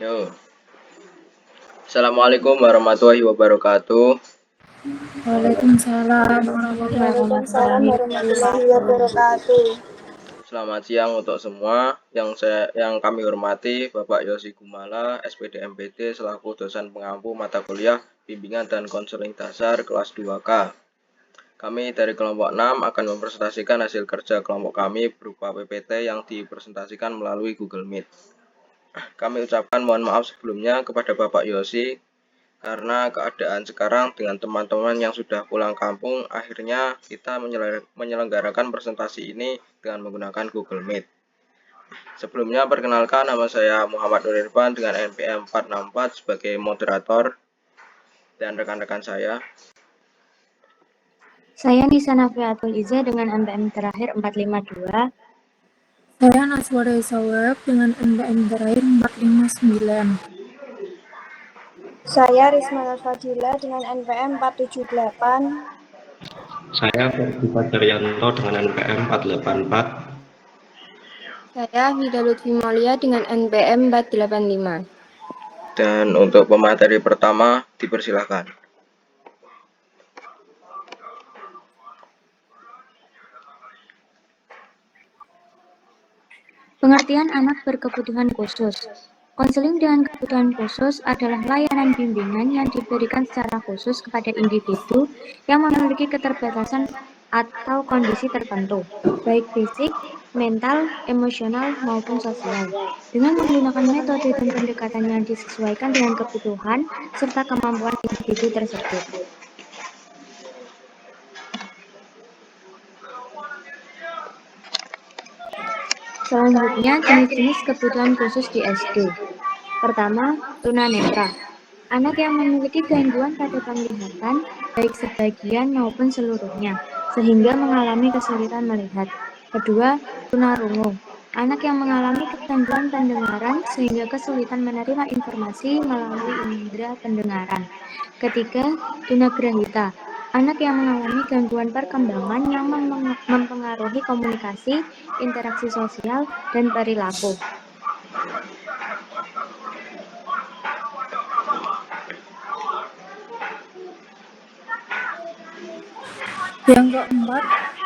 Yo. Assalamualaikum warahmatullahi wabarakatuh. Waalaikumsalam warahmatullahi wabarakatuh. Selamat siang untuk semua. Yang kami hormati Bapak Yosi Gumala, SPD MPD selaku dosen pengampu mata kuliah Bimbingan dan Konseling Dasar kelas 2K. Kami dari kelompok 6 akan mempresentasikan hasil kerja kelompok kami berupa PPT yang dipresentasikan melalui Google Meet. Kami ucapkan mohon maaf sebelumnya kepada Bapak Yosi karena keadaan sekarang dengan teman-teman yang sudah pulang kampung, akhirnya kita menyelenggarakan presentasi ini dengan menggunakan Google Meet. Sebelumnya perkenalkan, nama saya Muhammad Nur Irfan dengan NPM 464 sebagai moderator dan rekan-rekan saya. Saya Nisa Nafiatul Iza dengan NPM terakhir 452. Saya Naswara Isawab dengan NPM terakhir 459. Saya Rismana Fadila dengan NPM 478. Saya Ferdi Fajaryanto dengan NPM 484. Saya Vida Lutfi Maulia dengan NPM 485. Dan untuk pemateri pertama, dipersilakan. Pengertian anak berkebutuhan khusus. Konseling dengan kebutuhan khusus adalah layanan bimbingan yang diberikan secara khusus kepada individu yang memiliki keterbatasan atau kondisi tertentu, baik fisik, mental, emosional, maupun sosial, dengan menggunakan metode dan pendekatan yang disesuaikan dengan kebutuhan serta kemampuan individu tersebut. Selanjutnya, jenis-jenis kebutuhan khusus di SD. Pertama, tunanetra. Anak yang memiliki gangguan pada penglihatan, baik sebagian maupun seluruhnya, sehingga mengalami kesulitan melihat. Kedua, tunarungu. Anak yang mengalami gangguan pendengaran, sehingga kesulitan menerima informasi melalui indera pendengaran. Ketiga, tunagrahita. Anak yang mengalami gangguan perkembangan yang mempengaruhi komunikasi, interaksi sosial, dan perilaku. Yang keempat,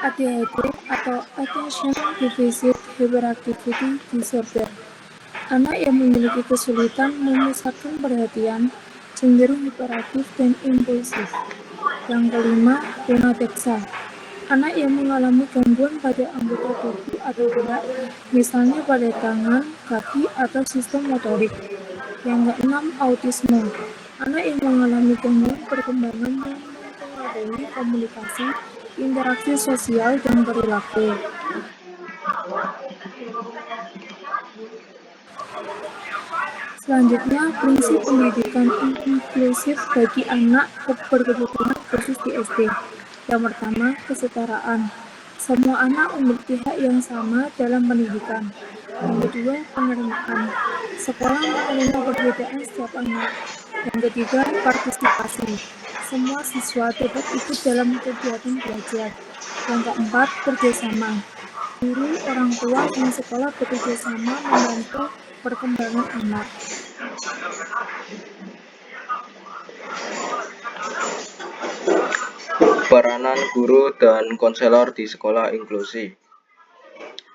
ADHD atau Attention Deficit Hyperactivity Disorder. Anak yang memiliki kesulitan memusatkan perhatian, cenderung hiperaktif dan impulsif. Yang kelima, tunadexa. Anak yang mengalami gangguan pada anggota tubuh atau gerak, misalnya pada tangan, kaki, atau sistem motorik. Yang keenam, autisme. Anak yang mengalami gangguan perkembangan yang mempengaruhi komunikasi, interaksi sosial, dan perilaku. Selanjutnya, prinsip pendidikan inklusif bagi anak berkebutuhan khusus di SD. Yang pertama, kesetaraan. Semua anak memiliki hak yang sama dalam pendidikan. Yang kedua, penerimaan. Sekolah menerima perbedaan setiap anak. Yang ketiga, partisipasi. Semua siswa dapat ikut dalam kegiatan belajar. Yang keempat, kerjasama. Guru, orang tua, dan sekolah bekerja sama membantu perkembangan anak. Peranan guru dan konselor di sekolah inklusi.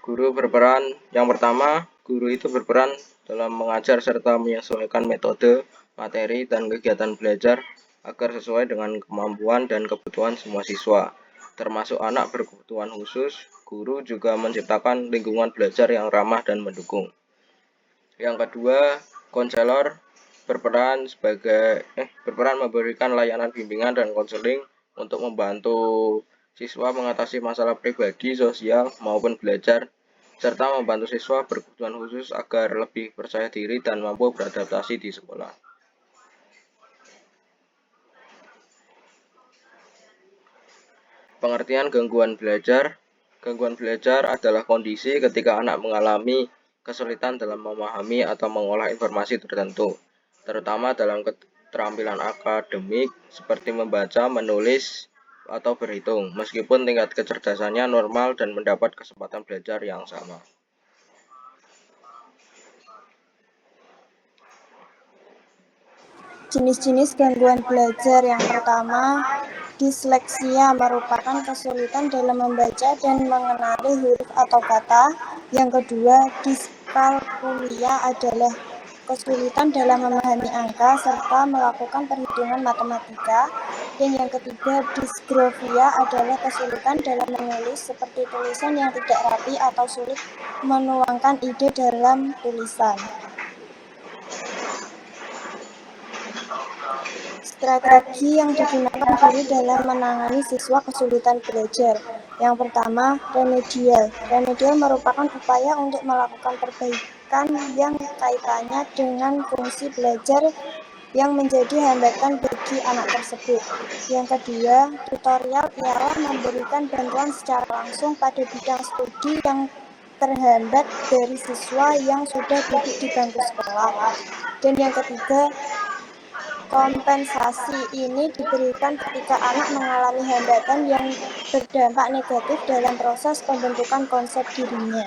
Guru berperan, yang pertama, guru itu berperan dalam mengajar serta menyesuaikan metode, materi, dan kegiatan belajar agar sesuai dengan kemampuan dan kebutuhan semua siswa, termasuk anak berkebutuhan khusus. Guru juga menciptakan lingkungan belajar yang ramah dan mendukung. Yang kedua, konselor berperan memberikan layanan bimbingan dan konseling untuk membantu siswa mengatasi masalah pribadi, sosial, maupun belajar, serta membantu siswa berkebutuhan khusus agar lebih percaya diri dan mampu beradaptasi di sekolah. Pengertian gangguan belajar. Gangguan belajar adalah kondisi ketika anak mengalami kesulitan dalam memahami atau mengolah informasi tertentu, terutama dalam keterampilan akademik seperti membaca, menulis, atau berhitung, meskipun tingkat kecerdasannya normal dan mendapat kesempatan belajar yang sama. Jenis-jenis gangguan belajar yang pertama, disleksia merupakan kesulitan dalam membaca dan mengenali huruf atau kata. Yang kedua, diskalkulia adalah kesulitan dalam memahami angka serta melakukan perhitungan matematika. Dan yang ketiga, disgrofia adalah kesulitan dalam menulis seperti tulisan yang tidak rapi atau sulit menuangkan ide dalam tulisan. Strategi yang digunakan guru dalam menangani siswa kesulitan belajar. Yang pertama, remedial. Remedial merupakan upaya untuk melakukan perbaikan yang kaitannya dengan fungsi belajar yang menjadi hambatan bagi anak tersebut. Yang kedua, tutorial ialah memberikan bantuan secara langsung pada bidang studi yang terhambat dari siswa yang sudah duduk di bangku sekolah. Dan yang ketiga, kompensasi ini diberikan ketika anak mengalami hambatan yang berdampak negatif dalam proses pembentukan konsep dirinya.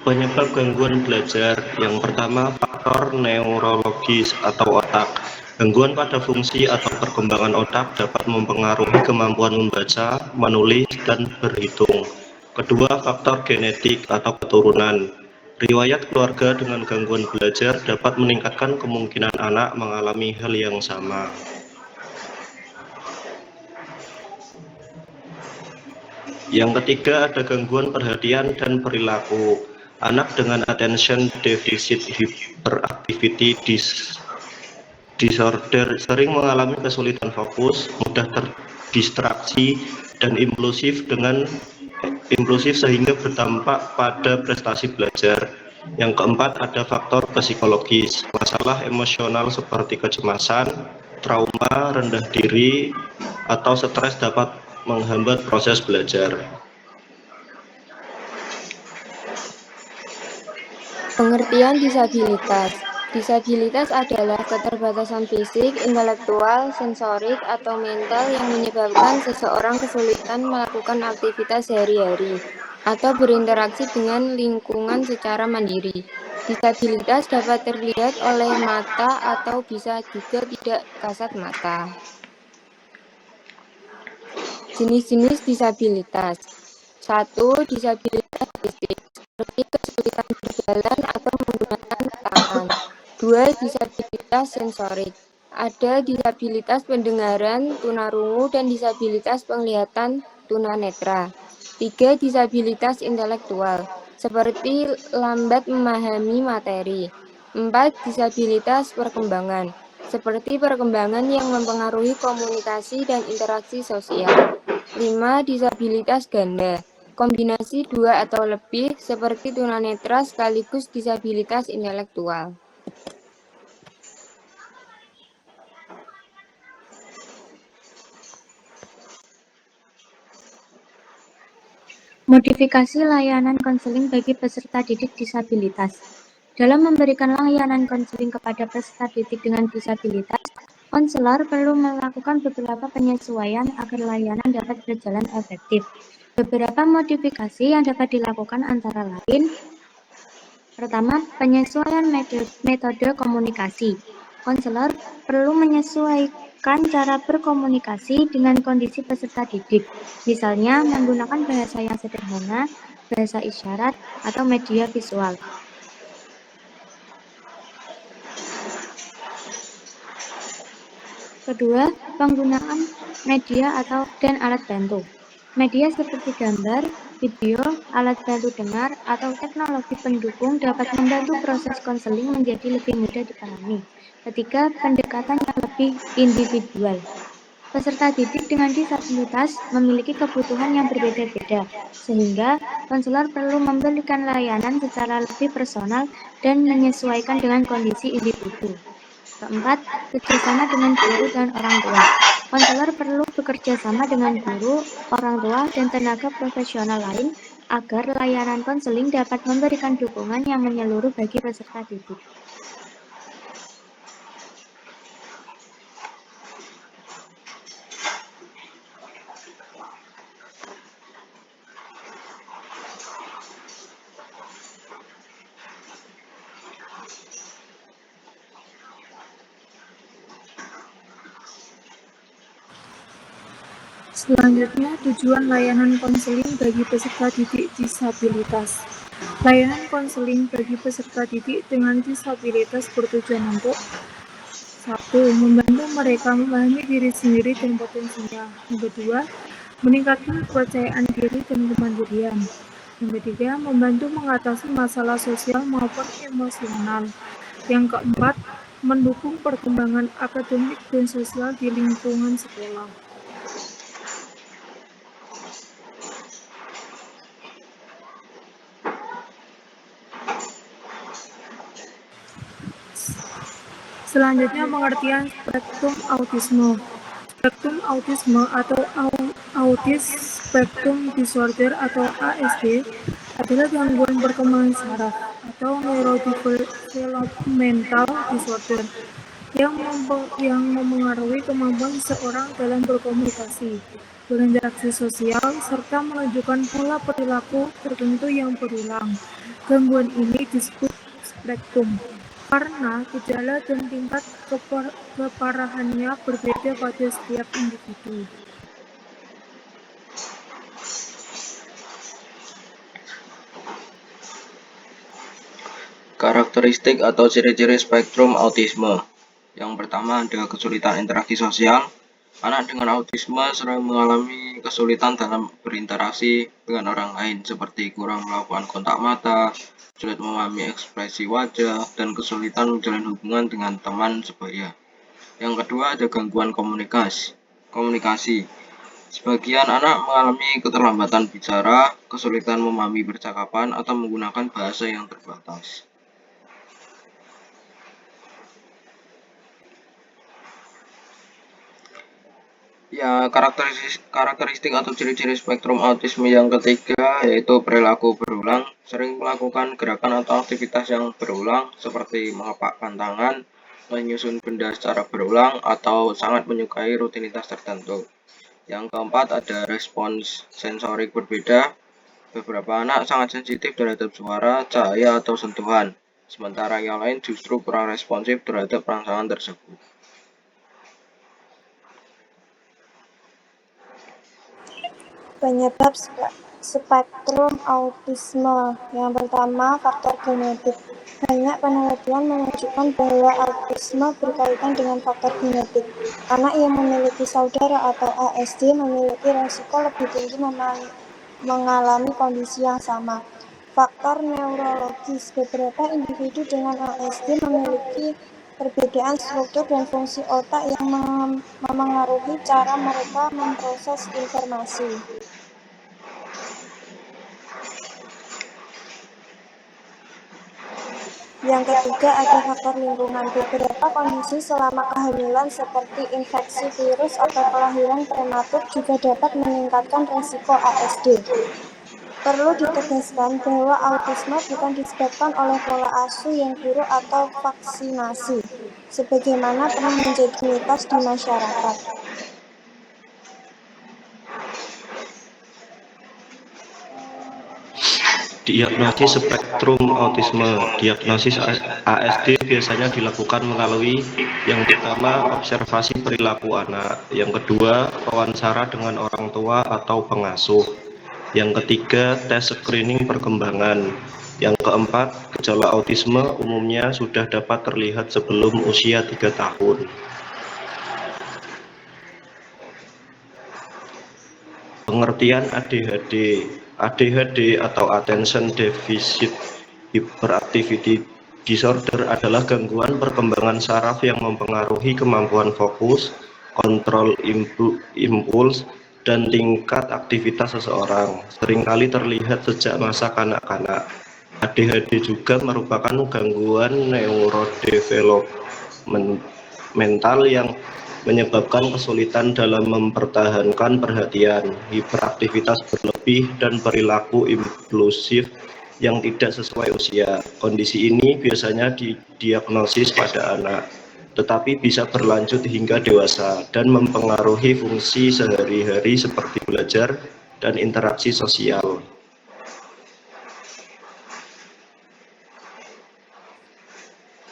Penyebab gangguan belajar yang pertama, faktor neurologis atau otak. Gangguan pada fungsi atau perkembangan otak dapat mempengaruhi kemampuan membaca, menulis, dan berhitung. Kedua, faktor genetik atau keturunan. Riwayat keluarga dengan gangguan belajar dapat meningkatkan kemungkinan anak mengalami hal yang sama. Yang ketiga, ada gangguan perhatian dan perilaku. Anak dengan attention deficit hyperactivity disorder sering mengalami kesulitan fokus, mudah terdistraksi, dan impulsif sehingga berdampak pada prestasi belajar. Yang keempat, ada faktor psikologis. Masalah emosional seperti kecemasan, trauma, rendah diri, atau stres dapat menghambat proses belajar. Pengertian disabilitas. Disabilitas adalah keterbatasan fisik, intelektual, sensorik, atau mental yang menyebabkan seseorang kesulitan melakukan aktivitas sehari-hari atau berinteraksi dengan lingkungan secara mandiri. Disabilitas dapat terlihat oleh mata atau bisa juga tidak kasat mata. Jenis-jenis disabilitas. 1. Disabilitas fisik, seperti kesulitan berjalan atau menggunakan tangan. 2. Disabilitas sensorik. Ada disabilitas pendengaran, tunarungu, dan disabilitas penglihatan, tunanetra. 3. Disabilitas intelektual, seperti lambat memahami materi. 4. Disabilitas perkembangan, seperti perkembangan yang mempengaruhi komunikasi dan interaksi sosial. 5. Disabilitas ganda, kombinasi 2 atau lebih, seperti tunanetra sekaligus disabilitas intelektual. Modifikasi layanan konseling bagi peserta didik disabilitas. Dalam memberikan layanan konseling kepada peserta didik dengan disabilitas, konselor perlu melakukan beberapa penyesuaian agar layanan dapat berjalan efektif. Beberapa modifikasi yang dapat dilakukan antara lain: pertama, penyesuaian metode komunikasi. Konselor perlu menyesuaikan cara berkomunikasi dengan kondisi peserta didik, misalnya menggunakan bahasa yang sederhana, bahasa isyarat, atau media visual. Kedua, penggunaan media dan alat bantu. Media seperti gambar, video, alat bantu dengar, atau teknologi pendukung dapat membantu proses konseling menjadi lebih mudah dipahami. Ketiga, pendekatan yang lebih individual. Peserta didik dengan disabilitas memiliki kebutuhan yang berbeda-beda, sehingga konselor perlu memberikan layanan secara lebih personal dan menyesuaikan dengan kondisi individu. Keempat, kerjasama dengan guru dan orang tua. Konselor perlu bekerja sama dengan guru, orang tua, dan tenaga profesional lain agar layanan konseling dapat memberikan dukungan yang menyeluruh bagi peserta didik. Selanjutnya, tujuan layanan konseling bagi peserta didik disabilitas. Layanan konseling bagi peserta didik dengan disabilitas bertujuan untuk 1. Membantu mereka memahami diri sendiri dan potensinya. Yang kedua, meningkatkan kepercayaan diri dan kemandirian. Yang ketiga, membantu mengatasi masalah sosial maupun emosional. Yang keempat, mendukung perkembangan akademik dan sosial di lingkungan sekolah. Selanjutnya, pengertian spektrum autisme. Spektrum autisme atau Autism Spectrum Disorder atau ASD adalah gangguan perkembangan saraf atau neurodevelopmental disorder yang memengaruhi kemampuan seseorang dalam berkomunikasi, berinteraksi sosial, serta menunjukkan pola perilaku tertentu yang berulang. Gangguan ini disebut spektrum karena gejala dan tingkat keparahannya berbeda pada setiap individu. Karakteristik atau ciri-ciri spektrum autisme. Yang pertama ada kesulitan interaksi sosial. Anak dengan autisme sering mengalami kesulitan dalam berinteraksi dengan orang lain seperti kurang melakukan kontak mata, sulit memahami ekspresi wajah, dan kesulitan menjalin hubungan dengan teman sebaya. Yang kedua ada gangguan komunikasi. Sebagian anak mengalami keterlambatan bicara, kesulitan memahami percakapan, atau menggunakan bahasa yang terbatas. Ya, karakteristik atau ciri-ciri spektrum autisme yang ketiga yaitu perilaku berulang, sering melakukan gerakan atau aktivitas yang berulang seperti mengepakkan tangan, menyusun benda secara berulang, atau sangat menyukai rutinitas tertentu. Yang keempat ada respons sensorik berbeda. Beberapa anak sangat sensitif terhadap suara, cahaya, atau sentuhan, sementara yang lain justru kurang responsif terhadap rangsangan tersebut. Penyebab spektrum autisme. Yang pertama, faktor genetik. Banyak penelitian menunjukkan bahwa autisme berkaitan dengan faktor genetik. Anak yang memiliki saudara atau ASD memiliki risiko lebih tinggi mengalami kondisi yang sama. Faktor neurologis. Beberapa individu dengan ASD memiliki perbedaan struktur dan fungsi otak yang memengaruhi cara mereka memproses informasi. Yang ketiga ada faktor lingkungan. Beberapa kondisi selama kehamilan seperti infeksi virus atau kelahiran prematur juga dapat meningkatkan risiko ASD. Perlu ditegaskan bahwa autisme bukan disebabkan oleh pola asuh yang buruk atau vaksinasi, sebagaimana pernah menjadi mitos di masyarakat. Diagnosis spektrum autisme. Diagnosis ASD biasanya dilakukan melalui yang pertama observasi perilaku anak, yang kedua wawancara dengan orang tua atau pengasuh, yang ketiga tes screening perkembangan, yang keempat gejala autisme umumnya sudah dapat terlihat sebelum usia 3 tahun. Pengertian ADHD. ADHD atau Attention Deficit Hyperactivity Disorder adalah gangguan perkembangan saraf yang mempengaruhi kemampuan fokus, kontrol impuls, dan tingkat aktivitas seseorang. Seringkali terlihat sejak masa kanak-kanak. ADHD juga merupakan gangguan neurodevelopmental yang menyebabkan kesulitan dalam mempertahankan perhatian, hiperaktivitas berlebih, dan perilaku impulsif yang tidak sesuai usia. Kondisi ini biasanya didiagnosis pada anak, tetapi bisa berlanjut hingga dewasa dan mempengaruhi fungsi sehari-hari seperti belajar dan interaksi sosial.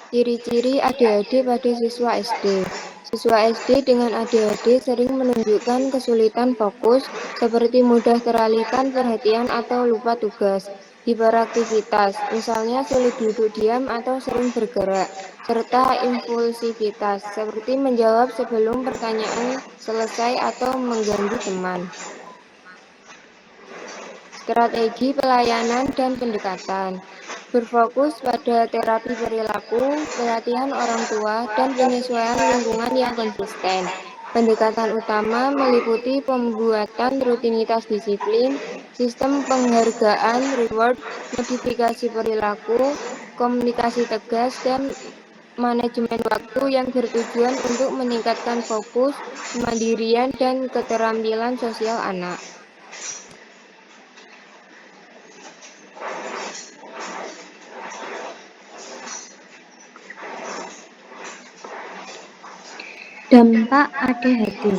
Ciri-ciri ADHD pada siswa SD. Siswa SD dengan ADHD sering menunjukkan kesulitan fokus, seperti mudah teralihkan perhatian atau lupa tugas. Hiperaktivitas, misalnya sulit duduk diam atau sering bergerak, serta impulsivitas, seperti menjawab sebelum pertanyaan selesai atau mengganggu teman. Strategi pelayanan dan pendekatan berfokus pada terapi perilaku, pelatihan orang tua, dan penyesuaian lingkungan yang konsisten. Pendekatan utama meliputi pembuatan rutinitas disiplin, sistem penghargaan reward, modifikasi perilaku, komunikasi tegas, dan manajemen waktu yang bertujuan untuk meningkatkan fokus, kemandirian, dan keterampilan sosial anak. Dampak ADHD.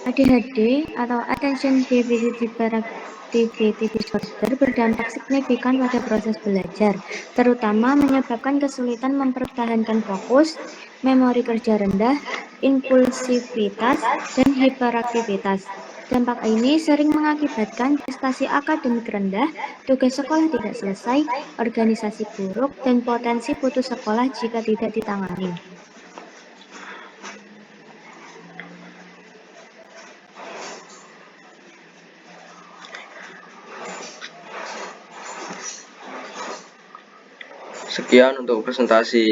ADHD atau Attention Deficit Hyperactivity Disorder berdampak signifikan pada proses belajar, terutama menyebabkan kesulitan mempertahankan fokus, memori kerja rendah, impulsivitas, dan hiperaktivitas. Dampak ini sering mengakibatkan prestasi akademik rendah, tugas sekolah tidak selesai, organisasi buruk, dan potensi putus sekolah jika tidak ditangani. Sekian untuk presentasi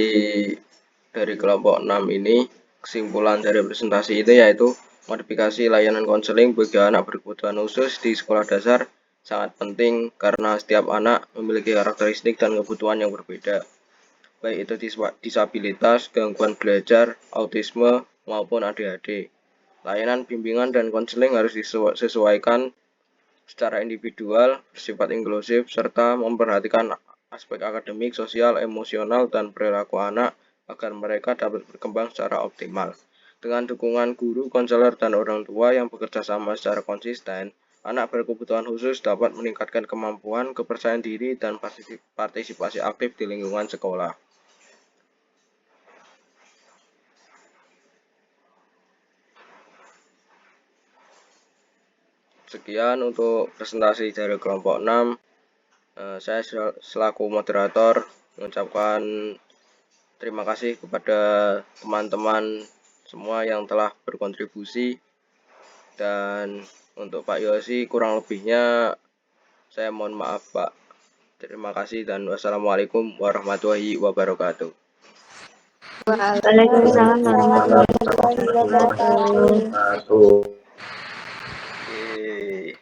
dari kelompok 6 ini. Kesimpulan dari presentasi itu yaitu modifikasi layanan konseling bagi anak berkebutuhan khusus di sekolah dasar sangat penting karena setiap anak memiliki karakteristik dan kebutuhan yang berbeda, baik itu disabilitas, gangguan belajar, autisme, maupun ADHD. Layanan bimbingan dan konseling harus disesuaikan secara individual, bersifat inklusif, serta memperhatikan aspek akademik, sosial, emosional, dan perilaku anak agar mereka dapat berkembang secara optimal. Dengan dukungan guru, konselor, dan orang tua yang bekerja sama secara konsisten, anak berkebutuhan khusus dapat meningkatkan kemampuan, kepercayaan diri, dan partisipasi aktif di lingkungan sekolah. Sekian untuk presentasi dari kelompok 6. Saya selaku moderator mengucapkan terima kasih kepada teman-teman semua yang telah berkontribusi, dan untuk Pak Yosi kurang lebihnya saya mohon maaf Pak. Terima kasih dan wassalamualaikum warahmatullahi wabarakatuh. Waalaikumsalam warahmatullahi wabarakatuh. Yeay.